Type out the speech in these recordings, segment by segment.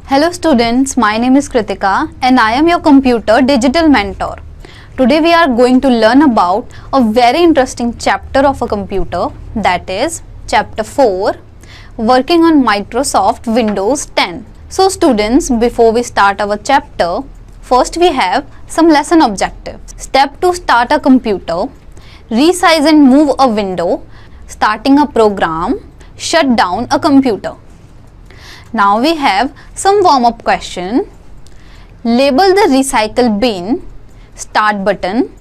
Hello students, my name is Kritika and I am your computer digital mentor. Today we are going to learn about a very interesting chapter of a computer, that is chapter 4, working on Microsoft Windows 10. So students, before we start our chapter, first we have some lesson objectives. Step to start a computer, resize and move a window, starting a program, shut down a computer. Now we have some warm-up question. Label the recycle bin, start button,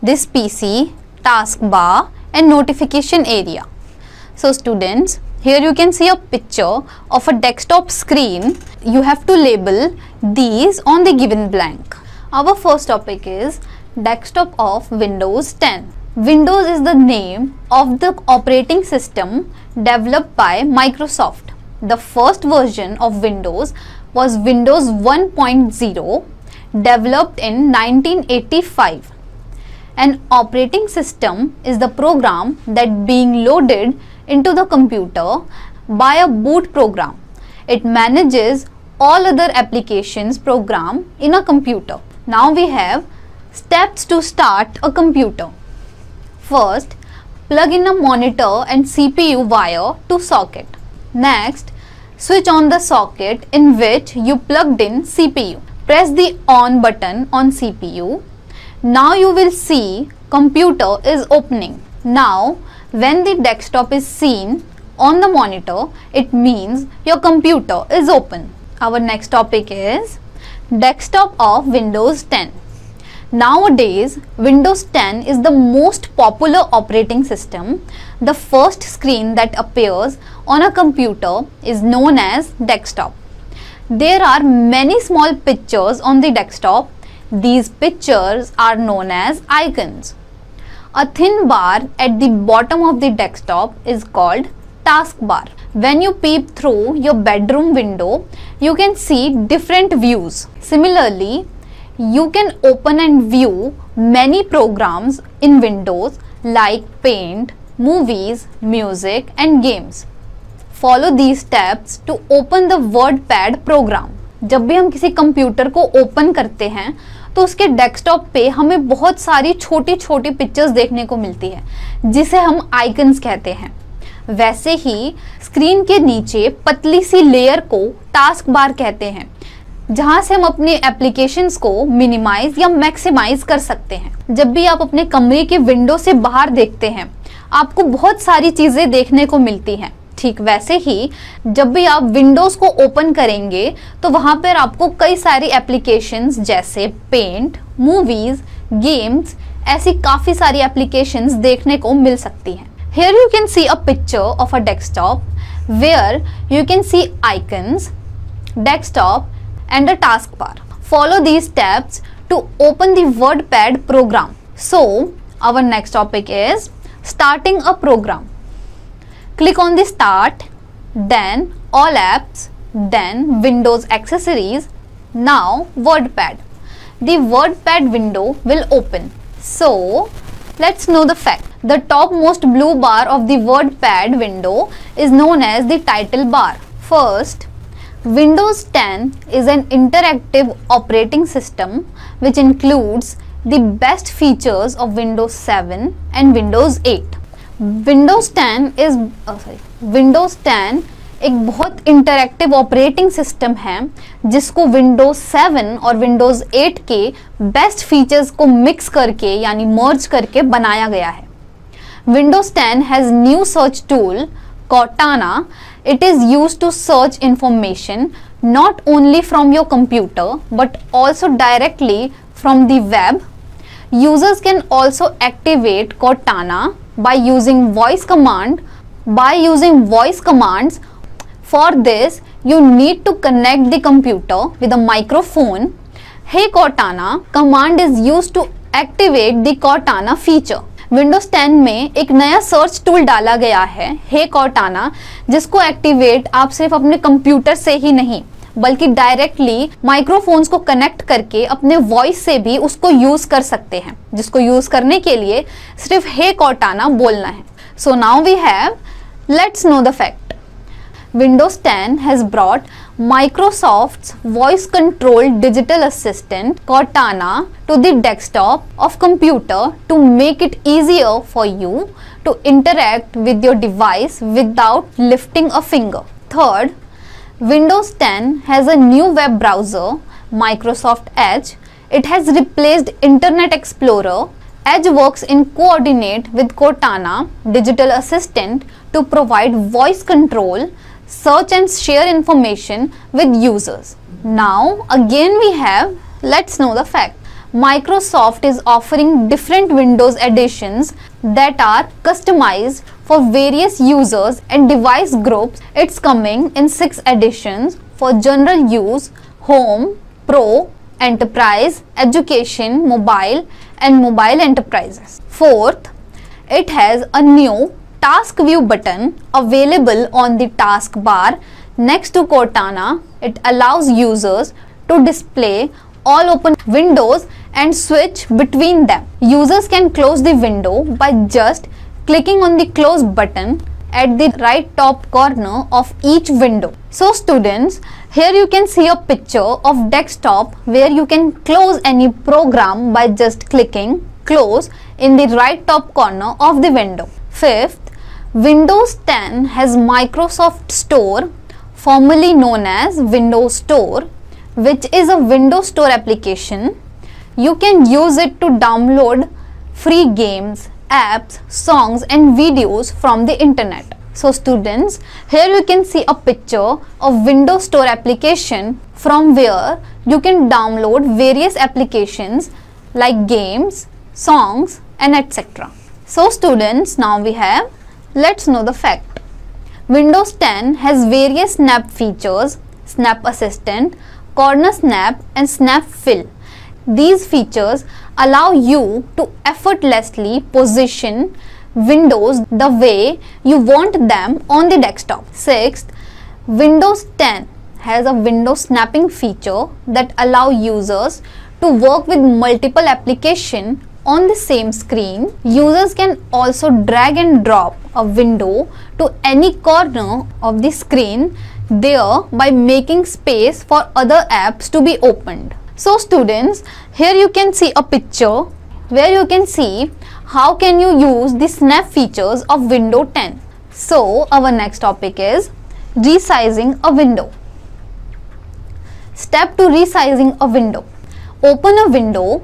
this PC, taskbar and notification area. So students, here you can see a picture of a desktop screen. You have to label these on the given blank. Our first topic is desktop of Windows 10. Windows is the name of the operating system developed by Microsoft. The first version of Windows was Windows 1.0, developed in 1985. An operating system is the program that being loaded into the computer by a boot program. It manages all other applications program in a computer. Now we have steps to start a computer. First, plug in a monitor and CPU wire to socket. Next, switch on the socket in which you plugged in CPU. Press the on button on CPU. Now you will see computer is opening. Now, when the desktop is seen on the monitor, it means your computer is open. Our next topic is desktop of Windows 10. Nowadays, Windows 10 is the most popular operating system. The first screen that appears on a computer is known as desktop. There are many small pictures on the desktop. These pictures are known as icons. A thin bar at the bottom of the desktop is called taskbar. When you peep through your bedroom window, you can see different views. Similarly, you can open and view many programs in Windows like Paint, movies, music and games. Follow these steps to open the WordPad program. जब भी हम किसी computer को open करते हैं तो उसके desktop पे हमें बहुत सारी छोटी छोटी पिक्चर्स देखने को मिलती है जिसे हम आइकन्स कहते हैं। वैसे ही स्क्रीन के नीचे पतली सी लेयर को टास्क बार कहते हैं, जहां से हम अपने एप्लीकेशंस को मिनिमाइज या मैक्सिमाइज कर सकते हैं। जब भी आप अपने कमरे के विंडो से बाहर देखते हैं, आपको बहुत सारी चीजें देखने को मिलती हैं। ठीक वैसे ही जब भी आप विंडोज को ओपन करेंगे तो वहां पर आपको कई सारी एप्लीकेशंस जैसे पेंट, मूवीज, गेम्स, ऐसी काफी सारी एप्लीकेशंस देखने को मिल सकती हैं। Here you can see a picture of a desktop where you can see icons, desktop and a taskbar. Follow these steps to open the WordPad program. So, our next topic is starting a program. Click on the Start, then All Apps, then Windows Accessories, now WordPad. The WordPad window will open. So, let's know the fact. The topmost blue bar of the WordPad window is known as the title bar. First, Windows 10 is an interactive operating system which includes the best features of Windows 7 and Windows 8. Windows 10 एक बहुत interactive operating system है जिसको Windows 7 और Windows 8 के best features को mix करके यानी मर्ज करके बनाया गया है। Windows 10 has new search tool Cortana. It is used to search information not only from your computer but also directly from the web. Users can also activate Cortana by using voice commands. For this, you need to connect the computer with a microphone. Hey Cortana command is used to activate the Cortana feature. Windows 10 में एक नया search tool डाला गया है हे Cortana, जिसको activate आप सिर्फ अपने कंप्यूटर से ही नहीं बल्कि डायरेक्टली माइक्रोफोन्स को कनेक्ट करके अपने वॉइस से भी उसको यूज कर सकते हैं, जिसको यूज करने के लिए सिर्फ हे कॉर्टाना बोलना है। So now we have, let's know the fact. Windows 10 has brought Microsoft's voice-controlled digital assistant Cortana to the desktop of computer to make it easier for you to interact with your device without lifting a finger. Third, Windows 10 has a new web browser, Microsoft Edge. It has replaced Internet Explorer. Edge works in coordinate with Cortana, digital assistant, to provide voice control, search and share information with users. Now again we have, let's know the fact. Microsoft is offering different Windows editions that are customized for various users and device groups. It's coming in 6 editions for general use, home, pro, enterprise, education, mobile and mobile enterprises. Fourth, it has a new task view button available on the taskbar next to Cortana. It allows users to display all open windows and switch between them. Users can close the window by just clicking on the close button at the right top corner of each window. So students, here you can see a picture of desktop where you can close any program by just clicking close in the right top corner of the window. Fifth, Windows 10 has Microsoft Store, formerly known as Windows Store, which is a Windows Store application. You can use it to download free games, apps, songs and videos from the internet. So students, here you can see a picture of Windows Store application from where you can download various applications like games, songs and etc. So students, now we have, let's know the fact. Windows 10 has various snap features, Snap Assistant, Corner Snap and Snap Fill. These features allow you to effortlessly position windows the way you want them on the desktop. Sixth, Windows 10 has a window snapping feature that allows users to work with multiple applications on the same screen. Users can also drag and drop a window to any corner of the screen, thereby making space for other apps to be opened. So students, here you can see a picture where you can see how can you use the snap features of Windows 10. So our next topic is resizing a window. Step to resizing a window. Open a window,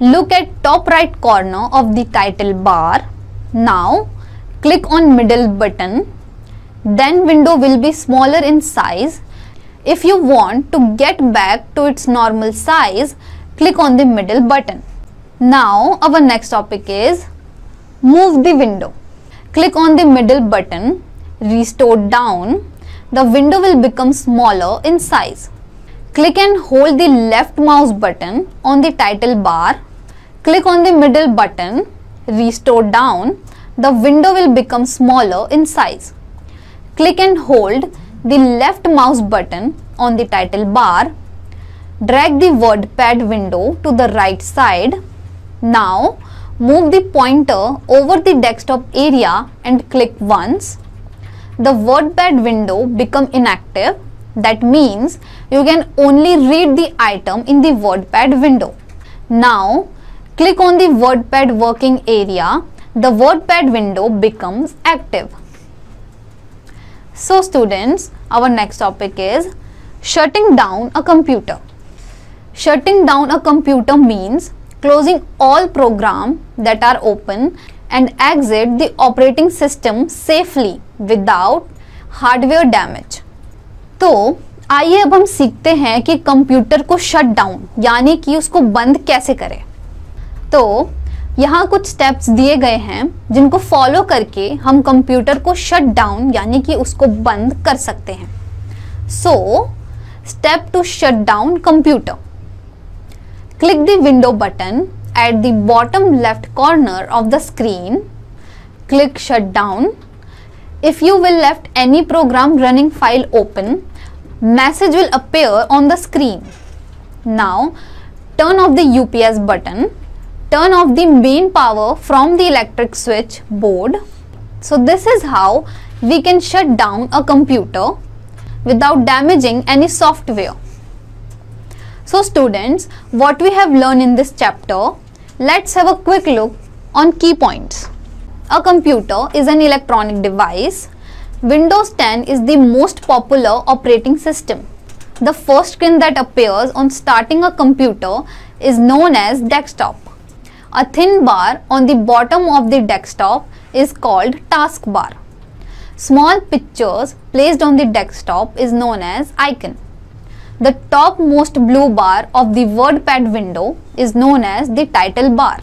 look at top right corner of the title bar. Now click on middle button. Then window will be smaller in size. If you want to get back to its normal size, click on the middle button. Now our next topic is move the window. Click on the middle button, restore down. The window will become smaller in size. Click and hold the left mouse button on the title bar. Click on the middle button, restore down. The window will become smaller in size. Click and hold the left mouse button on the title bar. Drag the WordPad window to the right side. Now move the pointer over the desktop area and click once. The WordPad window become inactive. That means you can only read the item in the WordPad window. Now click on the WordPad working area. The WordPad window becomes active. So students, our next topic is shutting down a computer. Shutting down a computer means closing all programs that are open and exit the operating system safely without hardware damage. तो आइए अब हम सीखते हैं कि computer को shut down यानी कि उसको बंद कैसे करें। तो यहाँ कुछ स्टेप्स दिए गए हैं जिनको फॉलो करके हम कंप्यूटर को शट डाउन यानी कि उसको बंद कर सकते हैं। So step two shut down computer. Click the window button at the bottom left corner of the screen. Click shut down. If you will left any program running file open, message will appear on the screen. Now turn off the UPS button. Turn off the main power from the electric switch board. So this is how we can shut down a computer without damaging any software. So students, what we have learned in this chapter, let's have a quick look on key points. A computer is an electronic device. Windows 10 is the most popular operating system. The first screen that appears on starting a computer is known as desktop. A thin bar on the bottom of the desktop is called taskbar. Small pictures placed on the desktop is known as icon. The topmost blue bar of the WordPad window is known as the title bar.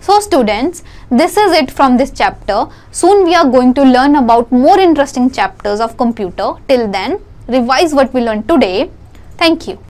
So students, this is it from this chapter. Soon we are going to learn about more interesting chapters of computer. Till then, revise what we learned today. Thank you.